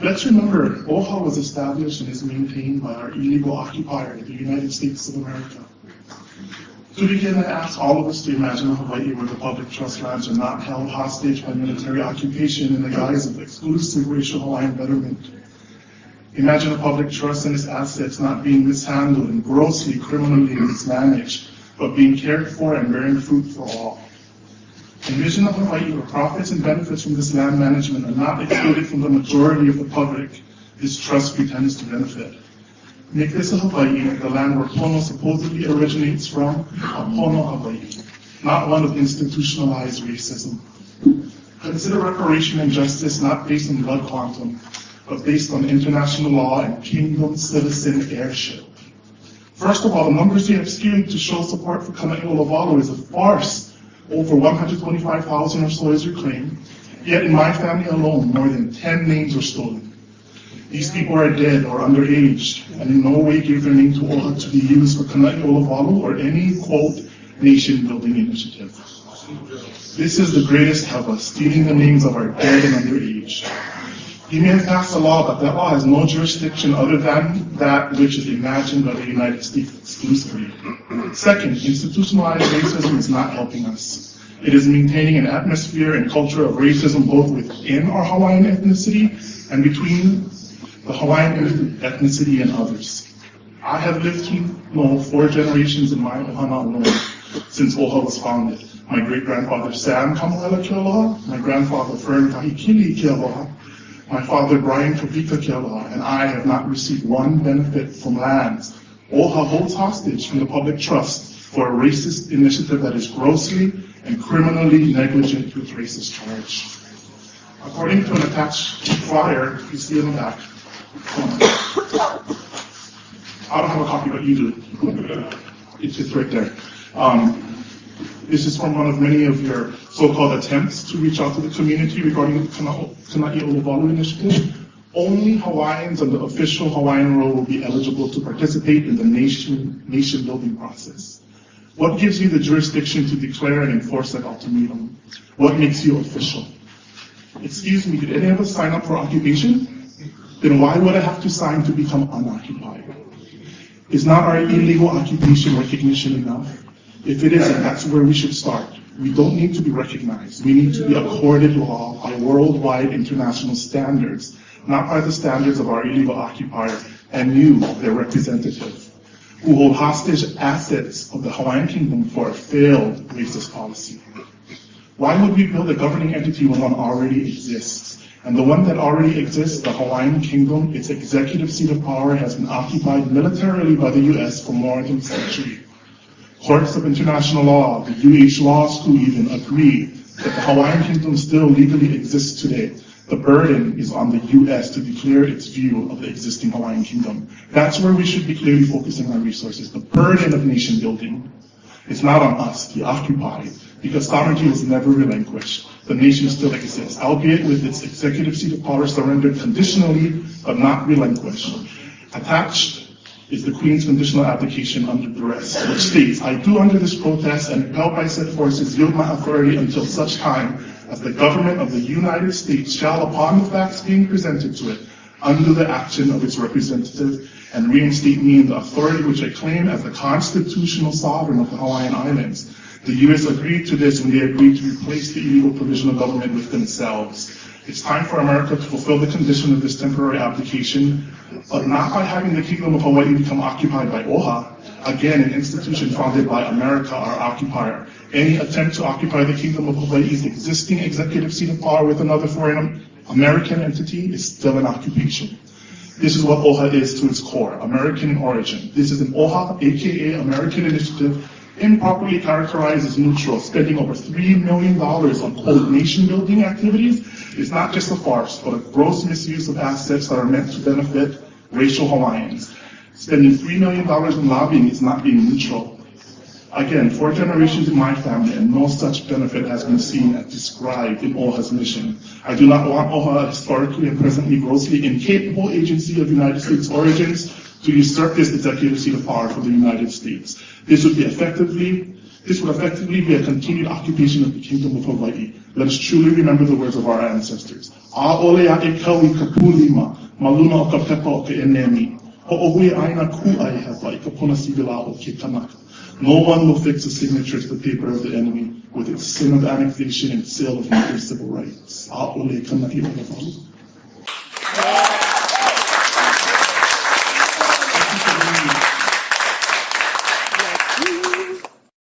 Let's remember, OHA was established and is maintained by our illegal occupier, the United States of America. To begin, I ask all of us to imagine a Hawaii where the public trust lands are not held hostage by military occupation in the guise of exclusive racial Hawaiian betterment. Imagine a public trust and its assets not being mishandled and grossly criminally mismanaged, but being cared for and bearing fruit for all. Envision a Hawaii where profits and benefits from this land management are not excluded from the majority of the public this trust pretends to benefit. Make this a Hawaii, the land where pono supposedly originates from, a pono Hawaii, not one of institutionalized racism. Consider reparation and justice not based on blood quantum, but based on international law and kingdom citizen heirship. First of all, the numbers you have skewed to show support for Kanaiolowalu is a farce. Over 125,000 or so is your claim, yet in my family alone, more than 10 names were stolen. These people are dead or underage, and in no way gave their name to OHA to be used for Kanaiolowalu or any, quote, nation-building initiative. This is the greatest hava, stealing the names of our dead and underage. You may have passed a law, but that law has no jurisdiction other than that which is imagined by the United States exclusively. Second, institutionalized racism is not helping us. It is maintaining an atmosphere and culture of racism both within our Hawaiian ethnicity and between the Hawaiian ethnicity and others. I have lived to know 4 generations in my ohana alone since OHA was founded. My great-grandfather Sam Kamahana Kealoha, my grandfather Fern Kahikili Kealoha, my father Brian Polokika-Kealoha, and I have not received one benefit from lands OHA holds hostage from the public trust for a racist initiative that is grossly and criminally negligent with racist charge. According to an attached flyer you see in the back, I don't have a copy, but you do. It's right there. This is from one of many of your so-called attempts to reach out to the community regarding the Kanaiolowalu initiative. Only Hawaiians on the official Hawaiian role will be eligible to participate in the nation-building process. What gives you the jurisdiction to declare and enforce that ultimatum? What makes you official? Excuse me, did any of us sign up for occupation? Then why would I have to sign to become unoccupied? Is not our illegal occupation recognition enough? If it isn't, that's where we should start. We don't need to be recognized. We need to be accorded law by worldwide international standards, not by the standards of our illegal occupier and you, their representative, who hold hostage assets of the Hawaiian Kingdom for a failed racist policy. Why would we build a governing entity when one already exists? And the one that already exists, the Hawaiian Kingdom, its executive seat of power has been occupied militarily by the US for more than a century. Courts of international law, the UH Law School even, agree that the Hawaiian Kingdom still legally exists today. The burden is on the US to declare its view of the existing Hawaiian Kingdom. That's where we should be clearly focusing our resources. The burden of nation building is not on us, the occupied, because sovereignty was never relinquished. The nation still exists, albeit with its executive seat of power surrendered conditionally, but not relinquished. Attached is the Queen's conditional application under duress, which states, I do under this protest and impelled by said forces yield my authority until such time as the government of the United States shall, upon the facts being presented to it, undo the action of its representative and reinstate me in the authority which I claim as the constitutional sovereign of the Hawaiian Islands. The U.S. agreed to this when they agreed to replace the illegal provisional government with themselves. It's time for America to fulfill the condition of this temporary application, but not by having the Kingdom of Hawaii become occupied by OHA, again an institution founded by America, our occupier. Any attempt to occupy the Kingdom of Hawaii's existing executive seat of power with another foreign American entity is still an occupation. This is what OHA is to its core, American in origin. This is an OHA, aka American Initiative, improperly characterized as neutral, spending over $3 million on quote nation-building activities is not just a farce, but a gross misuse of assets that are meant to benefit racial Hawaiians. Spending $3 million in lobbying is not being neutral. Again, 4 generations in my family, and no such benefit has been seen as described in OHA's mission. I do not want OHA, a historically and presently grossly incapable agency of United States origins, to usurp this executive seat of power for the United States. This would be effectively This would effectively be a continued occupation of the Kingdom of Hawaii. Let us truly remember the words of our ancestors. A ole a e kau I ka pulima, maluna o ka pepa o ka enemi. Ho'ohui aina ku'ai hewa I ka puna sibila o ke kanaka. No one will fix a signature to the paper of the enemy with its sin of annexation and sale of native civil rights. A ole Kanaiolowalu.